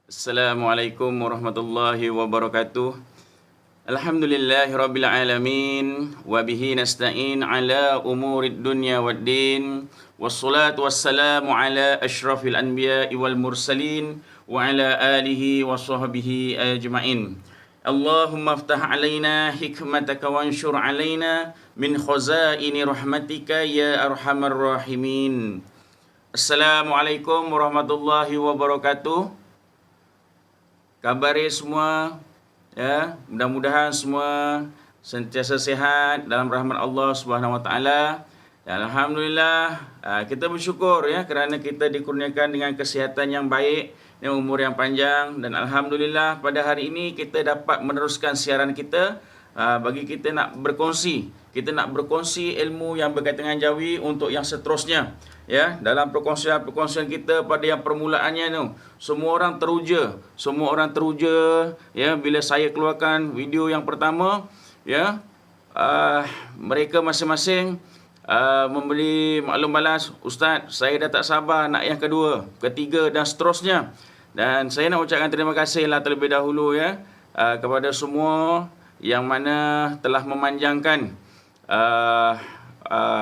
Assalamualaikum warahmatullahi wabarakatuh. Alhamdulillahirabbil alamin wa bihi nasta'in ala umurid dunya waddin. Wassalatu wassalamu ala asyrafil anbiya'i wal mursalin wa ala alihi wa sahbihi ajma'in. Allahumma aftah alaina hikmataka wanshur alaina min khazaini rahmatika ya arhamar rahimin. Assalamualaikum warahmatullahi wabarakatuh. Khabar semua, ya, mudah-mudahan semua sentiasa sehat dalam rahmat Allah Subhanahu Wa Taala. Alhamdulillah, kita bersyukur ya kerana kita dikurniakan dengan kesihatan yang baik dan umur yang panjang, dan alhamdulillah pada hari ini kita dapat meneruskan siaran kita bagi kita nak berkongsi ilmu yang berkaitan dengan jawi untuk yang seterusnya. Ya, dalam perkongsian kita pada yang permulaannya tu, semua orang teruja ya bila saya keluarkan video yang pertama, ya. Mereka masing-masing memberi maklum balas, Ustaz, saya dah tak sabar nak yang kedua, ketiga dan seterusnya. Dan saya nak ucapkan terima kasihlah terlebih dahulu ya kepada semua yang mana telah memanjangkan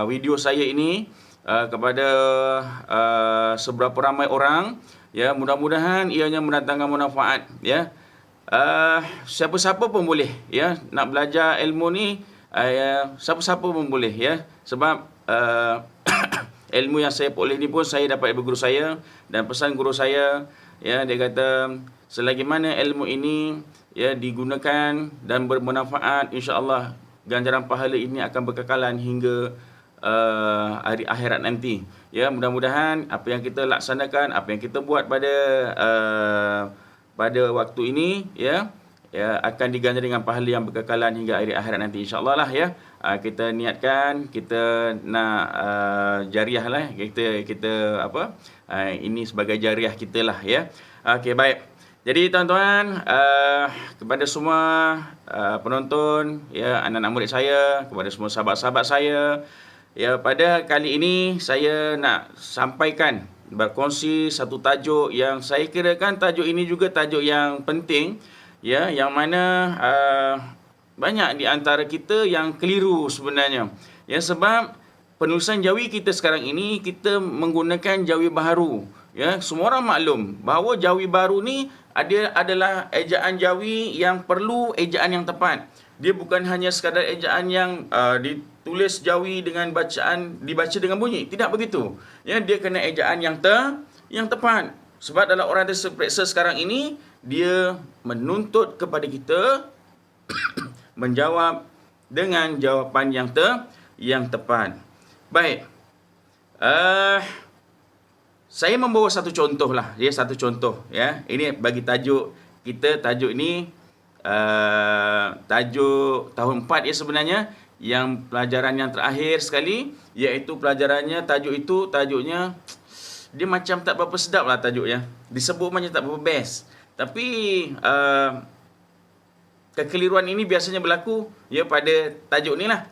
video saya ini kepada seberapa ramai orang, ya. Mudah-mudahan ianya mendatangkan manfaat, ya. Siapa-siapa pun boleh, ya, nak belajar ilmu ni, siapa-siapa pun boleh, ya. Sebab ilmu yang saya peroleh ni pun saya dapat dari guru saya, dan pesan guru saya, ya, dia kata selagi mana ilmu ini ya digunakan dan bermanfaat, insya-Allah ganjaran pahala ini akan berkekalan hingga hari akhirat nanti. Ya, mudah-mudahan apa yang kita laksanakan, apa yang kita buat pada waktu ini, ya akan diganjar dengan pahala yang berkekalan hingga hari akhirat nanti, insya-Allah lah, ya. Kita niatkan, kita nak jariah lah, kita ini sebagai jariah kita lah, ya. Okey, baik. Jadi tuan-tuan, kepada semua penonton, ya, anak-anak murid saya, kepada semua sahabat-sahabat saya, ya, pada kali ini saya nak sampaikan, berkongsi satu tajuk yang saya kirakan tajuk ini juga tajuk yang penting, ya, yang mana banyak di antara kita yang keliru sebenarnya. Ya, sebab penulisan jawi kita sekarang ini kita menggunakan jawi baharu. Ya, semua orang maklum bahawa jawi baru ni adalah ejaan jawi yang perlu ejaan yang tepat. Dia bukan hanya sekadar ejaan yang ditulis jawi dengan dibaca dengan bunyi. Tidak begitu. Ya, dia kena ejaan yang tepat. Sebab dalam orang terperiksa sekarang ini, dia menuntut kepada kita menjawab dengan jawapan yang tepat. Baik. Saya membawa satu contoh lah. Ya, satu contoh. Ya, ini bagi tajuk kita. Tajuk ini tajuk tahun 4 ya sebenarnya, yang pelajaran yang terakhir sekali, iaitu pelajarannya tajuknya dia macam tak berapa sedap lah tajuknya. Disebut macam tak berapa best. Tapi kekeliruan ini biasanya berlaku ya pada tajuk ni lah.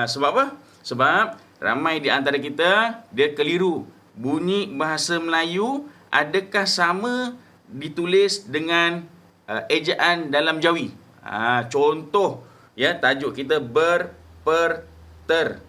Sebab apa? Sebab ramai di antara kita dia keliru. Bunyi bahasa Melayu adakah sama ditulis dengan ejaan dalam jawi? Contoh, ya, tajuk kita ber, per, ter,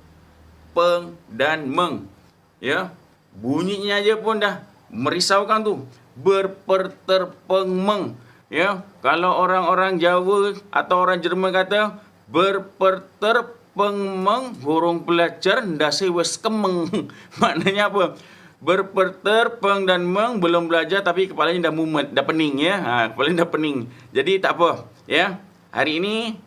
peng dan meng. Ya, bunyinya aja pun dah merisaukan tu. Ber, per, ter, peng, meng. Ya, kalau orang-orang Jawa atau orang Jerman kata ber, per, ter, peng, meng, burung pelajar ndase wes kemeng. Maknanya apa? Berperter, peng dan meng belum belajar tapi kepalanya dah mumet, dah pening, ya. Kepalanya dah pening. Jadi tak apa, ya. Hari ini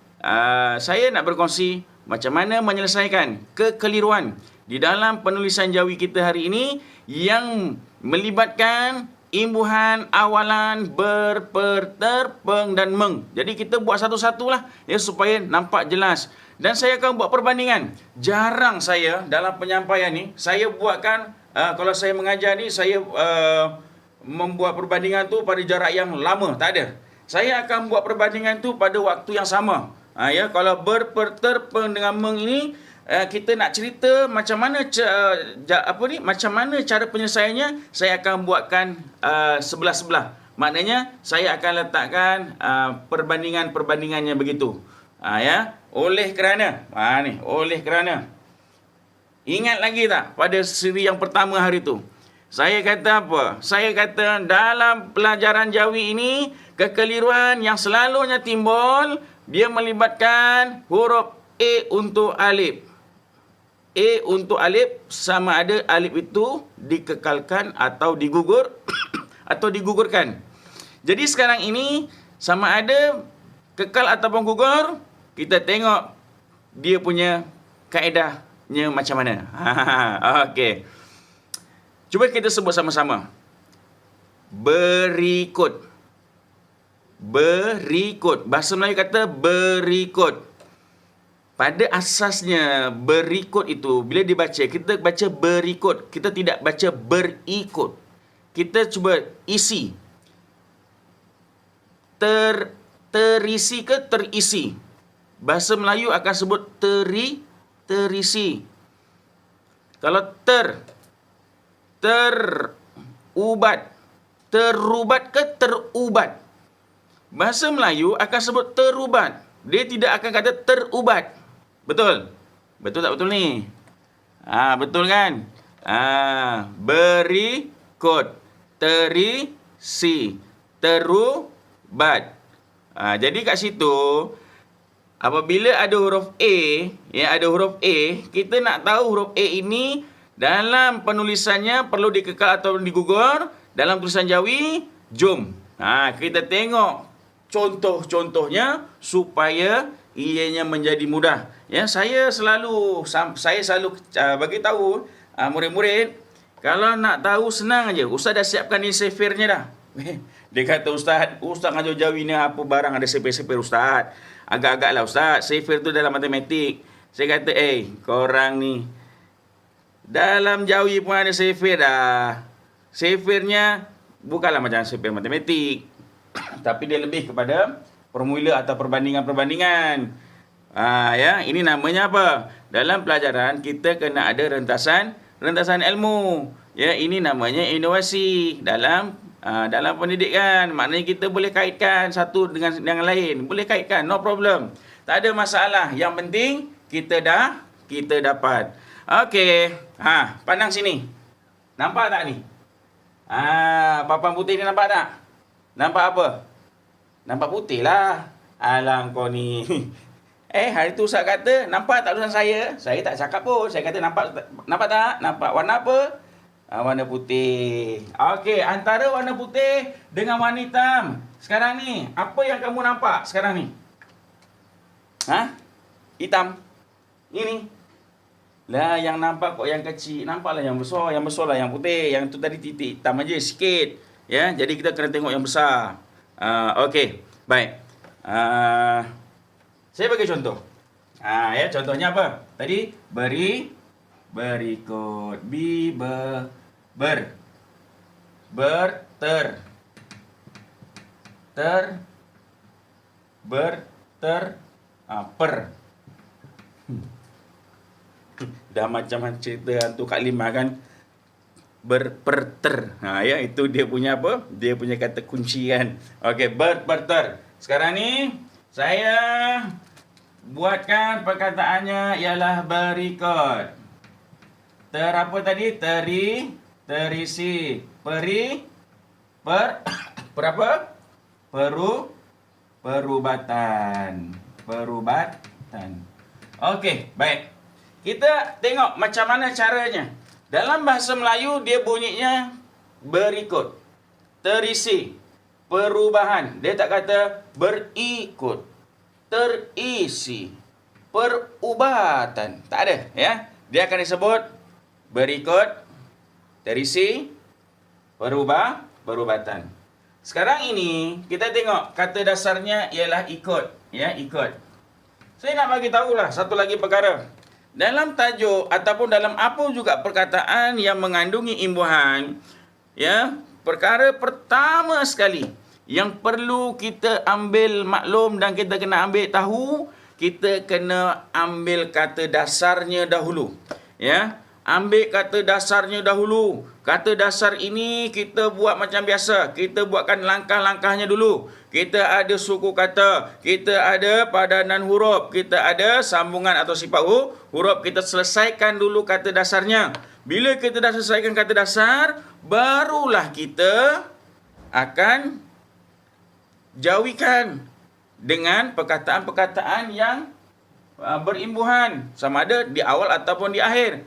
saya nak berkongsi macam mana menyelesaikan kekeliruan di dalam penulisan jawi kita hari ini yang melibatkan imbuhan awalan ber, per, ter, peng dan meng. Jadi kita buat satu-satulah, ya, supaya nampak jelas. Dan saya akan buat perbandingan. Jarang saya dalam penyampaian ni saya buatkan kalau saya mengajar ni, saya membuat perbandingan tu pada jarak yang lama, tak ada. Saya akan buat perbandingan tu pada waktu yang sama. Ya, kalau ber, per, ter, peng dengan meng ini, kita nak cerita macam mana macam mana cara penyelesaiannya, saya akan buatkan sebelah-sebelah. Maknanya saya akan letakkan perbandingan-perbandingannya begitu. Ya, oleh kerana oleh kerana ingat lagi tak pada siri yang pertama hari tu? Saya kata apa? Saya kata dalam pelajaran Jawi ini kekeliruan yang selalunya timbul dia melibatkan huruf A untuk alif. A untuk alif sama ada alif itu dikekalkan atau digugur atau digugurkan. Jadi sekarang ini sama ada kekal ataupun gugur, kita tengok dia punya kaedahnya macam mana. Okey. Cuba kita sebut sama-sama. Berikut. Berikut. Bahasa Melayu kata berikut. Pada asasnya berikut itu bila dibaca, kita baca berikut. Kita tidak baca berikut. Kita cuba isi. Terisi ke terisi? Bahasa Melayu akan sebut terisi. Kalau terubat. Terubat ke terubat? Bahasa Melayu akan sebut terubat. Dia tidak akan kata terubat. Betul? Betul tak betul ni? Betul kan? Berikut. Terisi. Terubat. Jadi kat situ, apabila ada huruf A, ada huruf A, kita nak tahu huruf A ini dalam penulisannya perlu dikekal atau digugur. Dalam tulisan Jawi, jom. Kita tengok contoh-contohnya supaya ianya menjadi mudah. Ya, saya selalu bagi tahu murid-murid, kalau nak tahu senang aja. Ustaz dah siapkan ni sefirnya dah. Dia kata, Ustaz ngajar Jawi ni apa barang ada sefir-sefir Ustaz. Agak-agak lah Ustaz, sefir tu dalam matematik. Saya kata, korang ni dalam Jawi pun ada sefir dah. Sefirnya bukanlah macam sefir matematik. Tapi dia lebih kepada formula atau perbandingan-perbandingan. Ya, ini namanya apa? Dalam pelajaran kita kena ada rentasan ilmu. Ya, ini namanya inovasi dalam pendidikan. Maknanya kita boleh kaitkan satu dengan yang lain. Boleh kaitkan, no problem. Tak ada masalah. Yang penting kita dapat. Okey. Pandang sini. Nampak tak ni? Papan putih ni nampak tak? Nampak apa? Nampak putih lah. Alang kau ni. Hari tu Ustaz kata, nampak tak tulisan saya? Saya tak cakap pun. Saya kata, nampak tak? Nampak warna apa? Warna putih. Okey, antara warna putih dengan warna hitam. Sekarang ni, apa yang kamu nampak sekarang ni? Hitam. Ini. Lah, yang nampak kok yang kecil. Nampaklah yang besar. Yang besar lah yang putih. Yang tu tadi titik hitam aja sikit. Ya, jadi kita kena tengok yang besar. Okey, baik. Saya bagi contoh. Ya, contohnya apa? Tadi berikut. Per. Dah macam cerita hantu Kak Limah kan. Berperter. Ya, itu dia punya apa? Dia punya kata kunci kan. Okey, berperter. Sekarang ni saya buatkan perkataannya ialah berikut. Apa tadi? Terisi. Berapa? Perubatan. Okey, baik. Kita tengok macam mana caranya. Dalam bahasa Melayu, dia bunyinya berikut. Terisi. Perubahan. Dia tak kata berikut. Terisi. Perubatan. Tak ada. Ya. Dia akan disebut berikut. Terisi. Perubatan. Sekarang ini, kita tengok kata dasarnya ialah ikut. Ya, ikut. Saya nak bagi tahulah satu lagi perkara. Dalam tajuk ataupun dalam apa juga perkataan yang mengandungi imbuhan, ya, perkara pertama sekali yang perlu kita ambil maklum dan kita kena ambil tahu, kita kena ambil kata dasarnya dahulu. Ya, ambil kata dasarnya dahulu. Kata dasar ini kita buat macam biasa. Kita buatkan langkah-langkahnya dulu. Kita ada suku kata, kita ada padanan huruf, kita ada sambungan atau sifat huruf. Kita selesaikan dulu kata dasarnya. Bila kita dah selesaikan kata dasar, barulah kita akan jauhikan dengan perkataan-perkataan yang berimbuhan, sama ada di awal ataupun di akhir.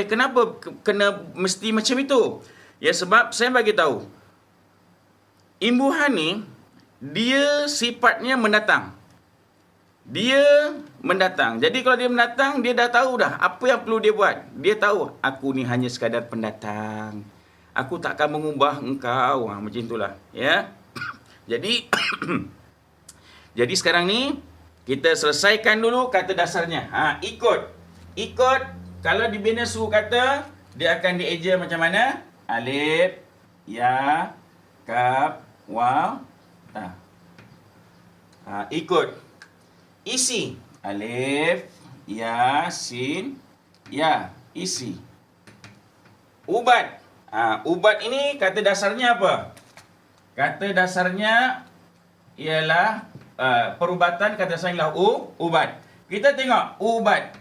Kenapa kena mesti macam itu? Ya, sebab saya bagi tahu, imbuhan ni dia sifatnya mendatang. Dia mendatang. Jadi kalau dia mendatang, dia dah tahu dah apa yang perlu dia buat. Dia tahu, aku ni hanya sekadar pendatang. Aku tak akan mengubah engkau. Macam itulah, ya. Jadi jadi sekarang ni kita selesaikan dulu kata dasarnya. Ikut. Kalau dibina suku kata, dia akan dieja macam mana? Alif, ya, kaf, waw, ta. Ikut. Isi. Alif, ya, sin, ya. Isi. Ubat. Ubat ini kata dasarnya apa? Kata dasarnya ialah perubatan, kata dasarnya ialah ubat. Kita tengok ubat.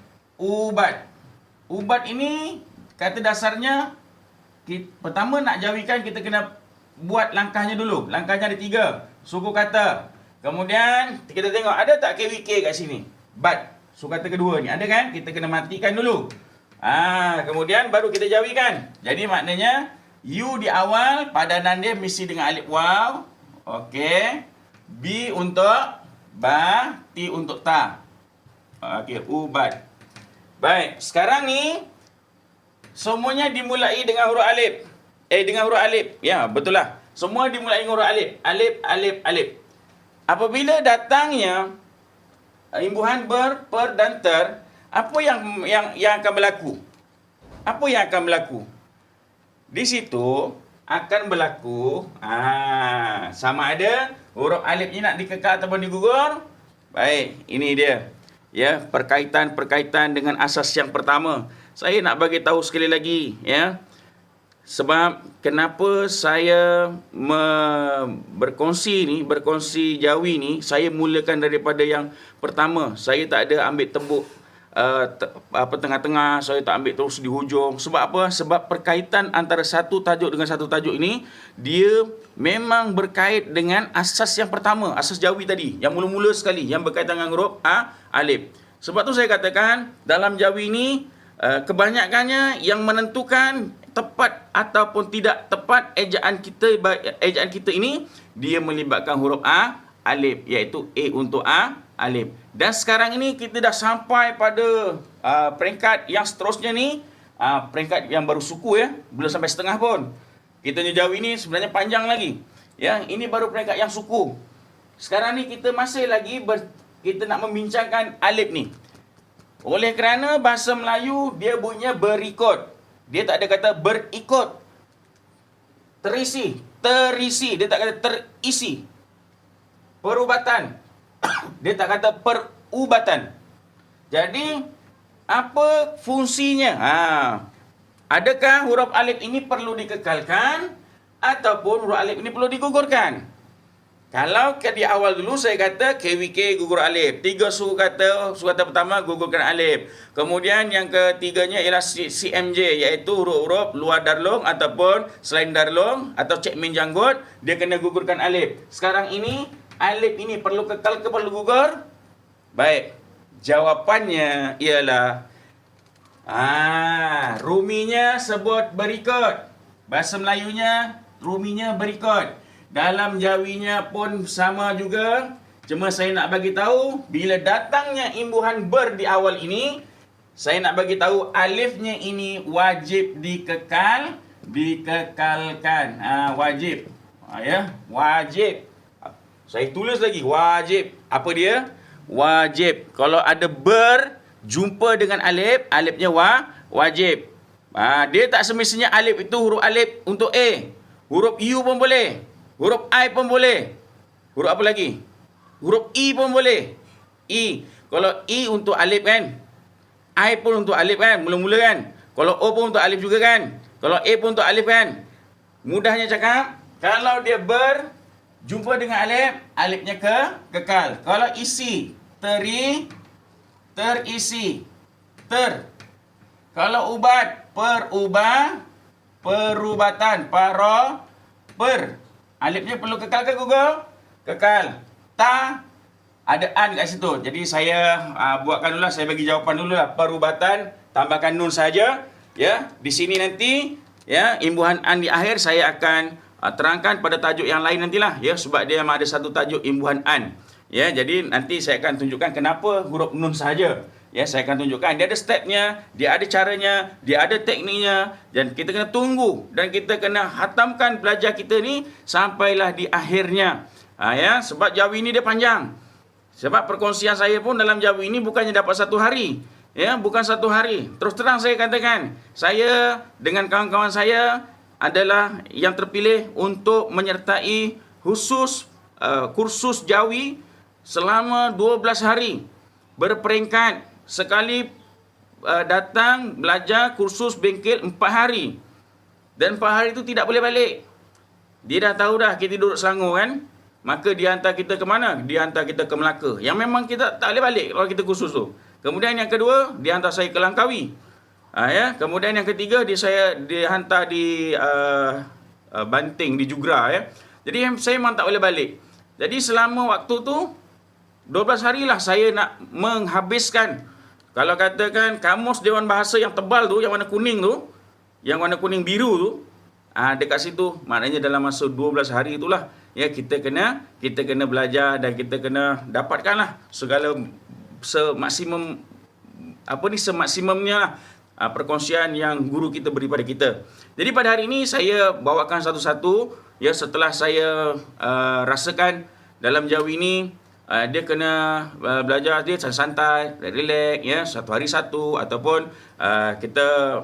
Ubat ini kata dasarnya, pertama nak jauhikan kita kena buat langkahnya dulu. Langkahnya ada 3. Suku kata. Kemudian kita tengok ada tak KWK kat sini? Bat. Suku kata kedua ni ada kan? Kita kena matikan dulu. Kemudian baru kita jauhikan. Jadi maknanya U di awal padanan dia mesti dengan alif waw. Okey. B untuk ba, T untuk ta. Okey, ubat. Baik, sekarang ni semuanya dimulai dengan huruf alif. Dengan huruf alif. Ya, betul lah. Semua dimulai dengan huruf alif. Alif. Apabila datangnya imbuhan ber, per dan ter, apa yang akan berlaku? Apa yang akan berlaku? Di situ akan berlaku sama ada huruf alif ni nak dikekal ataupun digugur. Baik, ini dia. Ya, perkaitan dengan asas yang pertama. Saya nak bagi tahu sekali lagi, ya. Sebab kenapa saya berkongsi Jawi ni, saya mulakan daripada yang pertama. Saya tak ada ambil tembuk tengah-tengah, saya tak ambil terus di hujung. Sebab apa? Sebab perkaitan antara satu tajuk dengan satu tajuk ini, dia memang berkait dengan asas yang pertama, asas Jawi tadi, yang mula-mula sekali, yang berkaitan dengan huruf alif. Sebab tu saya katakan, dalam Jawi ini, kebanyakannya yang menentukan tepat ataupun tidak tepat ejaan kita ini, dia melibatkan huruf alif, iaitu A untuk alif. Dan sekarang ini kita dah sampai pada peringkat yang seterusnya ni, peringkat yang baru suku, ya, belum sampai setengah pun. Kita ni Jawi ni sebenarnya panjang lagi. Ya, ini baru peringkat yang suku. Sekarang ni kita masih lagi kita nak membincangkan alif ni. Oleh kerana bahasa Melayu dia bunyinya berikut. Dia tak ada kata berikut. Terisi. Dia tak kata terisi. Perubatan. Dia tak kata perubatan. Jadi apa fungsinya? Adakah huruf alif ini perlu dikekalkan ataupun huruf alif ini perlu digugurkan? Kalau di awal dulu saya kata KWK gugur alif. 3 suku kata pertama gugurkan alif. Kemudian yang ketiganya ialah CMJ, iaitu huruf-huruf luar darlung ataupun selain darlung atau cekmin janggut, dia kena gugurkan alif. Sekarang ini alif ini perlu kekal ke perlu gugur? Baik. Jawapannya ialah ruminya sebut berikut. Bahasa Melayunya ruminya berikut. Dalam Jawinya pun sama juga. Cuma saya nak bagi tahu bila datangnya imbuhan ber di awal ini, saya nak bagi tahu alifnya ini wajib dikekalkan. Wajib. Ya, wajib. Saya tulis lagi wajib. Apa dia? Wajib. Kalau ada ber jumpa dengan alif, alifnya wajib. Dia tak semestinya alif itu huruf alif untuk A. Huruf U pun boleh. Huruf I pun boleh. Huruf apa lagi? Huruf I pun boleh. I. Kalau I untuk alif kan? I pun untuk alif kan? Mula-mula kan? Kalau O pun untuk alif juga kan? Kalau A pun untuk alif kan. Mudahnya cakap, kalau dia berjumpa dengan alif, alifnya kekal. Kalau isi, terisi, Kalau ubat, perubatan, Alifnya perlu kekal ke Google? Kekal. Ada an kat situ. Jadi saya buatkan dulu lah, saya bagi jawapan dulu lah. Perubatan, tambahkan nun saja. Ya, di sini nanti ya imbuhan an di akhir saya akan terangkan pada tajuk yang lain nantilah ya, sebab dia ada satu tajuk imbuhan an. Ya, jadi nanti saya akan tunjukkan kenapa huruf nun saja. Ya, saya akan tunjukkan. Dia ada stepnya, dia ada caranya, dia ada tekniknya, dan kita kena tunggu dan kita kena hatamkan belajar kita ni sampailah di akhirnya. Ya, sebab Jawi ini dia panjang. Sebab perkongsian saya pun dalam Jawi ini bukannya dapat satu hari. Ya, bukan satu hari. Terus terang saya katakan, saya dengan kawan-kawan saya adalah yang terpilih untuk menyertai khusus kursus Jawi selama 12 hari. Berperingkat, sekali datang belajar kursus bengkel 4 hari. Dan 4 hari itu tidak boleh balik. Dia dah tahu dah kita duduk Selangor kan. Maka dia hantar kita ke mana? Dia hantar kita ke Melaka. Yang memang kita tak boleh balik kalau kita kursus tu. Kemudian yang kedua, dia hantar saya ke Langkawi. Ya. Kemudian yang ketiga, dia hantar di Banting, di Jugra. Ya. Jadi saya memang tak boleh balik. Jadi selama waktu tu, 12 harilah saya nak menghabiskan. Kalau katakan kamus Dewan Bahasa yang tebal tu, yang warna kuning tu, yang warna kuning biru tu, dekat situ, maknanya dalam masa 12 hari itulah ya kita kena belajar dan kita kena dapatkanlah segala semaksimumnya lah, perkongsian yang guru kita beri pada kita. Jadi pada hari ini saya bawakan satu-satu ya, setelah saya rasakan dalam Jawi ini dia kena belajar dia santai, relax ya, satu hari satu, ataupun kita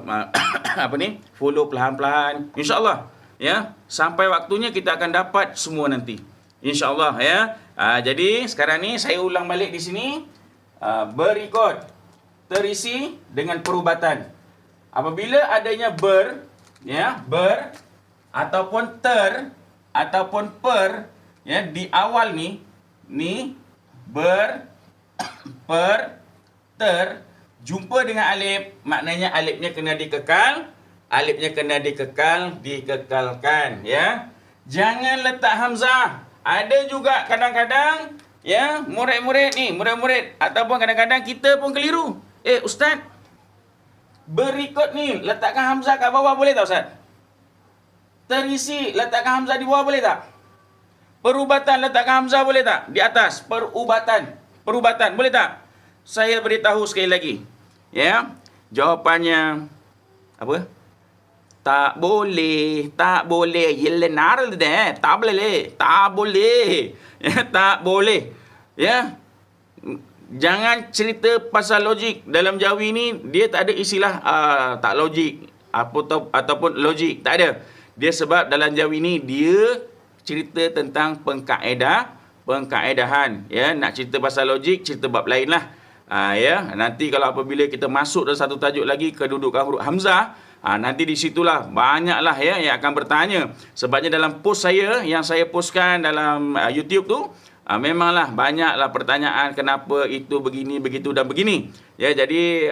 follow perlahan-lahan, insya-Allah ya, sampai waktunya kita akan dapat semua nanti, insya-Allah ya. Jadi sekarang ni saya ulang balik di sini, berikut terisi dengan perubatan. Apabila adanya ber ataupun ter ataupun per ya di awal ni ter jumpa dengan alif, maknanya alifnya kena dikekalkan ya. Jangan letak hamzah. Ada juga kadang-kadang ya murid-murid ataupun kadang-kadang kita pun keliru. Ustaz, berikut ni letakkan hamzah kat bawah boleh tak Ustaz? Terisi letakkan hamzah di bawah boleh tak? Perubatan letakkan hamzah boleh tak? Di atas. Perubatan boleh tak? Saya beritahu sekali lagi. Ya. Jawapannya apa? Tak boleh. Yelenar deh. Tak boleh. Ya, tak boleh. Ya. Jangan cerita pasal logik. Dalam Jawi ni dia tak ada istilah tak logik ataupun logik. Tak ada. Dia sebab dalam Jawi ni dia cerita tentang pengkaedahan ya. Nak cerita pasal logik, cerita bab lain lah. Ya, nanti kalau apabila kita masuk dalam satu tajuk lagi, kedudukan huruf hamzah, nanti di situlah banyaklah ya yang akan bertanya. Sebabnya dalam post saya yang saya postkan dalam YouTube tu, memanglah banyaklah pertanyaan kenapa itu begini, begitu dan begini. Ya, jadi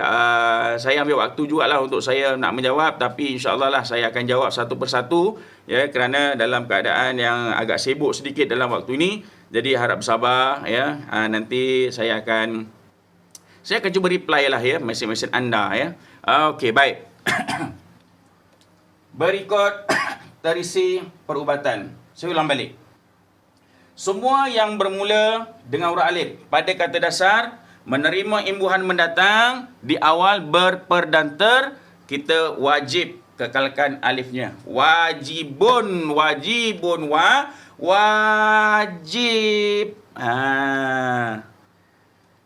saya ambil waktu jugalah untuk saya nak menjawab, tapi insya-Allah lah saya akan jawab satu persatu ya, kerana dalam keadaan yang agak sibuk sedikit dalam waktu ini. Jadi harap bersabar ya. Nanti saya akan cuba reply lah ya mesej-mesej anda ya. Okey, baik. Berikut terisi perubatan. Saya ulang balik. Semua yang bermula dengan huruf alif pada kata dasar menerima imbuhan mendatang di awal ber, dan ter, kita wajib kekalkan alifnya. Wajib.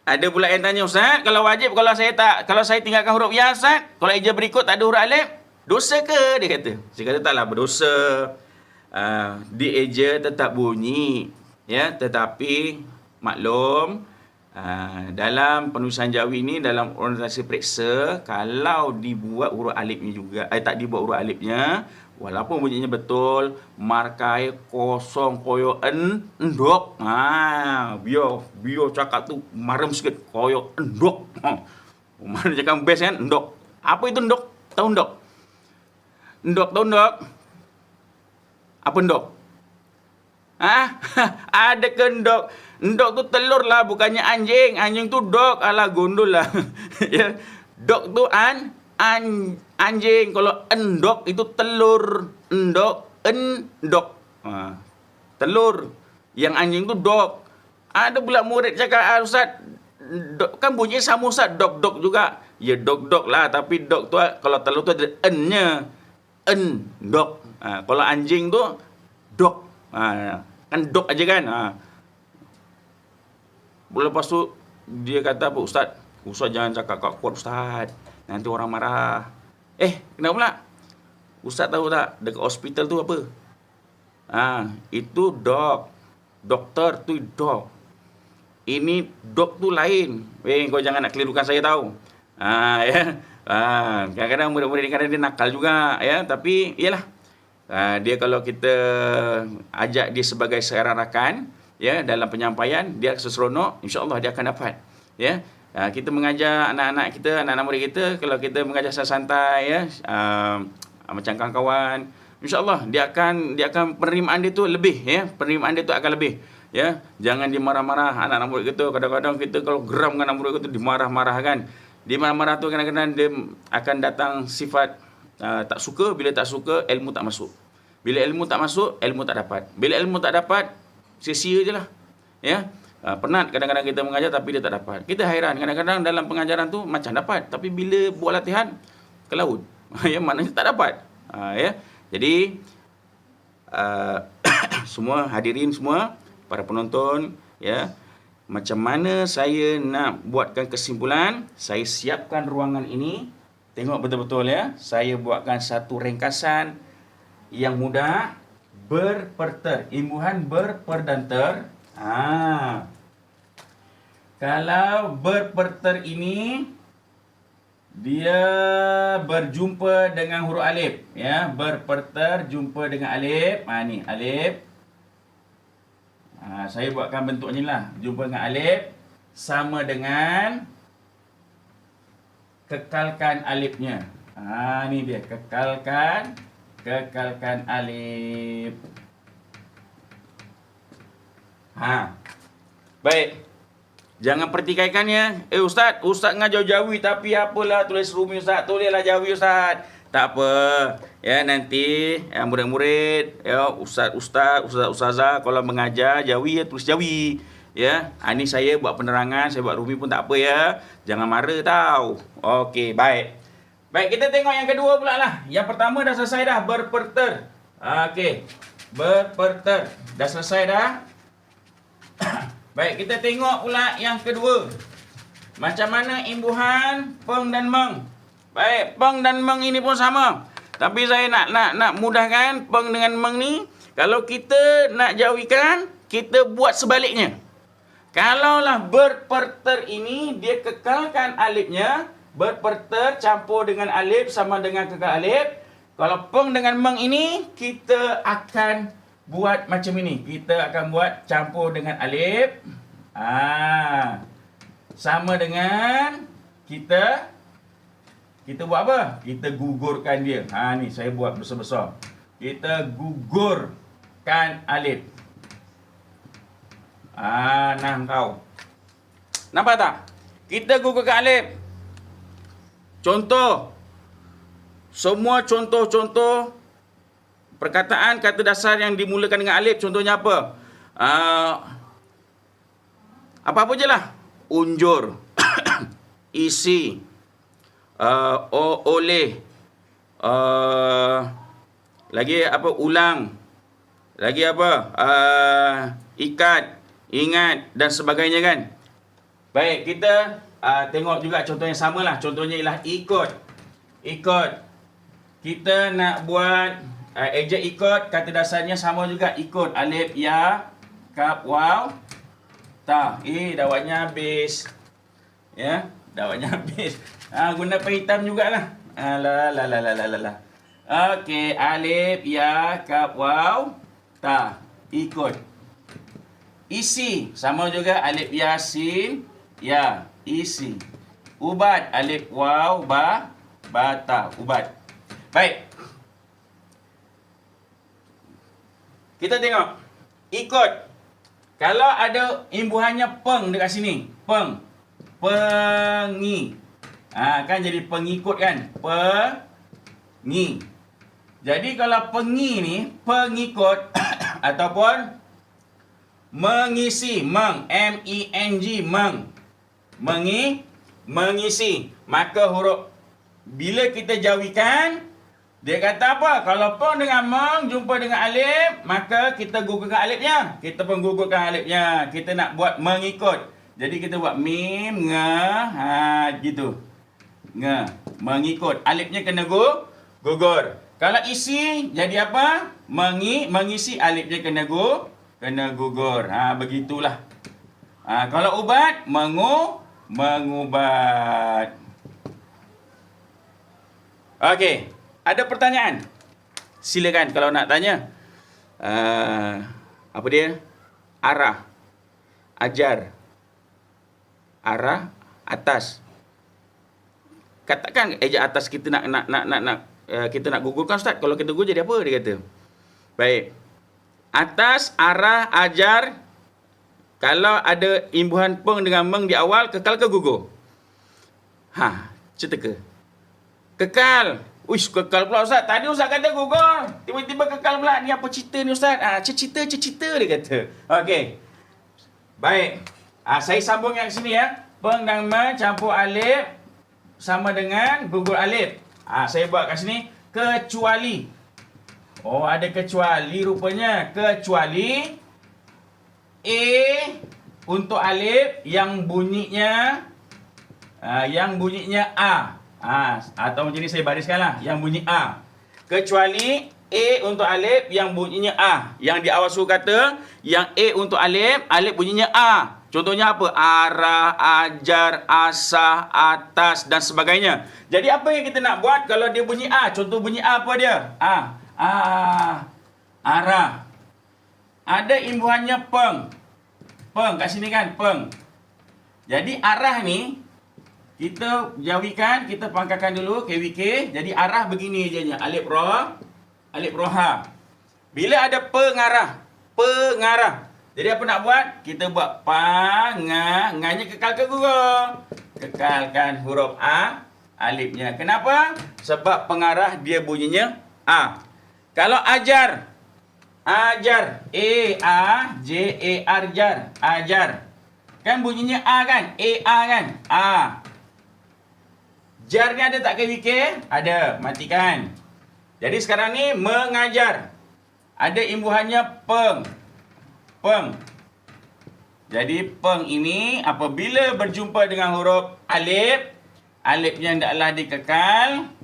Ada pula yang tanya, Ustaz, kalau wajib, kalau saya tinggalkan huruf ya Ustaz, kalau eja berikut tak ada huruf alif, dosa ke? Dia kata. Saya kata taklah berdosa. Di eja tetap bunyi ya, tetapi maklum Dalam penulisan Jawi ni, dalam orientasi periksa, kalau dibuat huruf alifnya juga, tak dibuat huruf alifnya, walaupun bunyinya betul, markai kosong koyo endok. Biar cakap tu marem sikit, koyo endok. Mana cakap best kan, endok. Apa itu endok? Tahu endok? Endok, tahu endok? Apa endok? Ada ke endok? Endok tu telur lah, bukannya anjing. Anjing tu dog, alah gondol lah. Ya. Dog tu anjing. Kalau endok itu telur. Endok. Telur. Yang anjing tu dog. Ada pula murid cakap, Ustaz, kan bunyi sama Ustaz, dog juga. Ya dog lah, tapi dog tu kalau telur tu ada n-nya. Endok. Kalau anjing tu dog. Kan dog aja kan. Lepas tu dia kata apa, Ustaz jangan cakap kuat Ustaz, nanti orang marah. Kenapa pula? Ustaz tahu tak dekat hospital tu apa? Itu dog. Doktor tu dog. Ini dog tu lain. Kau jangan nak kelirukan saya tahu. Ya. Kadang-kadang murid-murid ni kadang dia nakal juga, ya, tapi iyalah. Dia kalau kita ajak dia sebagai seorang rakan, ya, dalam penyampaian, dia seseronok, insya-Allah dia akan dapat. Ya. Kita mengajar anak-anak kita, anak-anak murid kita, kalau kita mengajar santai, ya, macam kawan-kawan, insya-Allah dia akan penerimaan dia tu lebih, ya. Penerimaan dia tu akan lebih, ya. Jangan dimarah-marah anak-anak murid kita. Kadang-kadang kita kalau geram dengan anak murid kita, dimarah-marahkan. Dimarah-marah tu kadang-kadang dia akan datang sifat tak suka. Bila tak suka, ilmu tak masuk. Bila ilmu tak masuk, ilmu tak dapat. Bila ilmu tak dapat, sia-sia je lah. Ya. Penat kadang-kadang kita mengajar tapi dia tak dapat. Kita hairan kadang-kadang dalam pengajaran tu macam dapat, tapi bila buat latihan ke laut. Ya, maknanya tak dapat. Ya. Jadi semua hadirin semua, para penonton, ya, macam mana saya nak buatkan kesimpulan, saya siapkan ruangan ini. Tengok betul-betul, ya. Saya buatkan satu ringkasan yang mudah, berperter, imbuhan berper dan ter. Kalau berperter ini dia berjumpa dengan huruf alif, ya. Berperter jumpa dengan alif. Ni alif. Saya buatkan bentuk ni lah. Jumpa dengan alif sama dengan kekalkan alifnya. Ni dia, kekalkan alif. Baik. Jangan pertikaikannya. Ustaz ngajar Jawi tapi apalah tulis Rumi Ustaz. Tulislah Jawi Ustaz. Tak apa. Ya, nanti murid-murid, ya, ustazah kalau mengajar Jawi, ya tulis Jawi. Ya, ni saya buat penerangan, saya buat Rumi pun tak apa, ya. Jangan marah tau. Okey, baik. Baik, kita tengok yang kedua pula lah. Yang pertama dah selesai dah, berperter. Okey. Berperter. Dah selesai dah. Baik, kita tengok pula yang kedua. Macam mana imbuhan peng dan meng. Baik, peng dan meng ini pun sama. Tapi saya nak mudahkan peng dengan meng ni. Kalau kita nak jawikan, kita buat sebaliknya. Kalaulah berperter ini, dia kekalkan alifnya. Berperter campur dengan alif sama dengan kekal alif. Kalau peng dengan meng ini, kita akan buat macam ini. Kita akan buat campur dengan alif. Sama dengan kita buat apa? Kita gugurkan dia. Ni saya buat besar-besar. Kita gugurkan alif. Kau. Nampak tak? Kita gugurkan alif. Contoh. Semua contoh-contoh perkataan kata dasar yang dimulakan dengan alif, contohnya apa? Apa-apa je lah. Unjur. Isi. Oleh. Lagi apa? Ulang. Lagi apa? Ikat. Ingat. Dan sebagainya kan. Baik, kita tengok juga contoh yang sama lah. Contohnya ialah ikut. Ikut. Kita nak buat ejek ikut, kata dasarnya sama juga. Ikut. Alif, ya, kaf, waw. Ta. Dawatnya habis. Ya, dawatnya habis. Guna pen hitam jugalah. Alah. Okey, alif, ya, kaf, waw, ta. Ikut. Isi. Sama juga alif, ya, sin, ya. Isi. Ubat. Alif, waw, ba, ta. Ubat. Baik. Kita tengok. Ikut. Kalau ada imbuhannya peng dekat sini. Peng. Pengi. Kan jadi pengikut kan? Pengi. Jadi kalau pengi ni, pengikut ataupun mengisi, M-E-N-G, mengisi. Maka huruf, bila kita jawikan, dia kata apa? Kalau peng dengan meng jumpa dengan alif, maka kita gugurkan alifnya. Kita pun gugurkan alifnya. Kita nak buat mengikut. Jadi kita buat mim, gitu. Mengikut. Alifnya kena gugur. Kalau isi jadi apa? Mengisi, alifnya kena gugur. Begitulah. Kalau ubat, mengubat. Okey. Ada pertanyaan? Silakan kalau nak tanya. Apa dia? Arah. Ajar. Arah. Atas. Katakan eja atas kita nak kita nak gugurkan, Ustaz. Kalau kita gugur jadi apa dia kata? Baik. Atas, arah, ajar. Kalau ada imbuhan peng dengan meng di awal, kekal ke gugur? Cerita ke? Kekal. Uish, kekal pula Ustaz. Tadi Ustaz kata gugur. Tiba-tiba kekal pula. Ni apa cerita ni Ustaz? Cerita dia kata. Okey. Baik. Saya sambung yang sini ya. Peng dan meng campur alif sama dengan gugur alif. Saya buat kat sini. Kecuali. Ada kecuali rupanya. Kecuali A untuk alif yang bunyinya A. Atau macam ni saya bariskanlah. Yang bunyi A. Kecuali A untuk alif yang bunyinya A. Yang di awal suruh kata, yang A untuk alif bunyinya A. Contohnya apa? Arah, ajar, asah, atas dan sebagainya. Jadi apa yang kita nak buat kalau dia bunyi A? Contoh bunyi A apa dia? Arah. Ada imbuhannya peng. Peng kat sini kan? Peng. Jadi arah ni kita jawikan, kita pangkalkan dulu KWK. Jadi arah begini je nya. Alif roha. Bila ada pengarah. Jadi apa nak buat? Kita buat nganya kekal ke gugur? Kekalkan huruf A, alifnya. Kenapa? Sebab pengarah dia bunyinya A. Kalau ajar. A-J-A-R, jar. Ajar. Kan bunyinya A kan? A kan? A. Jar ni ada tak KWK? Ada. Matikan. Jadi sekarang ni mengajar. Ada imbuhannya peng. Jadi peng ini apabila berjumpa dengan huruf alif, alifnya hendaklah dikekalkan.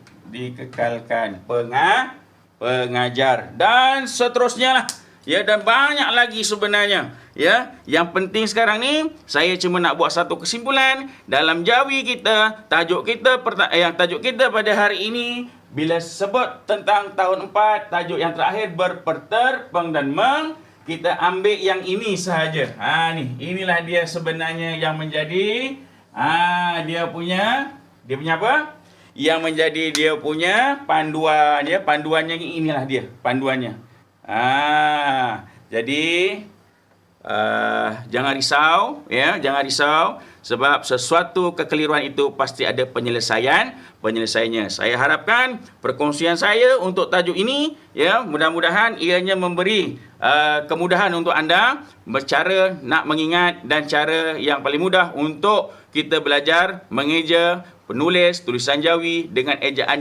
Pengajar dan seterusnya lah. Ya, dan banyak lagi sebenarnya. Ya, yang penting sekarang ni saya cuma nak buat satu kesimpulan dalam jawi kita, tajuk kita pada hari ini bila sebut tentang tahun 4, tajuk yang terakhir berperter, peng dan meng. Kita ambil yang ini sahaja. Inilah dia sebenarnya yang menjadi dia punya apa? Yang menjadi dia punya panduan ya. Panduannya inilah dia, panduannya. Jadi jangan risau ya, jangan risau sebab sesuatu kekeliruan itu pasti ada penyelesaiannya. Saya harapkan perkongsian saya untuk tajuk ini ya, mudah-mudahan ianya memberi kemudahan untuk anda cara nak mengingat dan cara yang paling mudah untuk kita belajar mengeja penulis tulisan Jawi dengan ejaan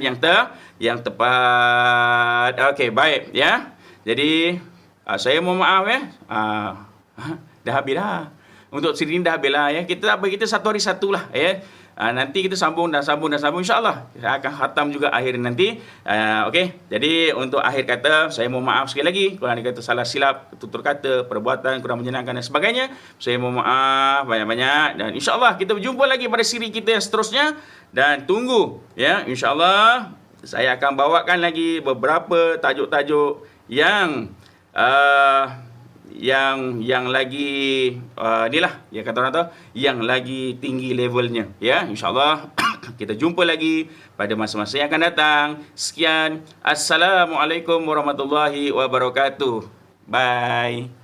yang tepat. Okey, baik ya. Jadi saya mohon maaf ya. Dah habis dah. Untuk siri ni dah habis lah ya. Kita satu hari satu lah ya. nanti kita sambung insya-Allah. Saya akan khatam juga akhir nanti. Okey. Jadi untuk akhir kata, saya mohon maaf sekali lagi kalau ada kata salah silap, tutur kata, perbuatan kurang menyenangkan dan sebagainya. Saya mohon maaf banyak-banyak, dan insya-Allah kita berjumpa lagi pada siri kita yang seterusnya, dan tunggu ya, insya-Allah saya akan bawakan lagi beberapa tajuk-tajuk yang yang lagi inilah yang kata orang tu, yang lagi tinggi levelnya ya, insyaallah. Kita jumpa lagi pada masa-masa yang akan datang. Sekian, assalamualaikum warahmatullahi wabarakatuh. Bye.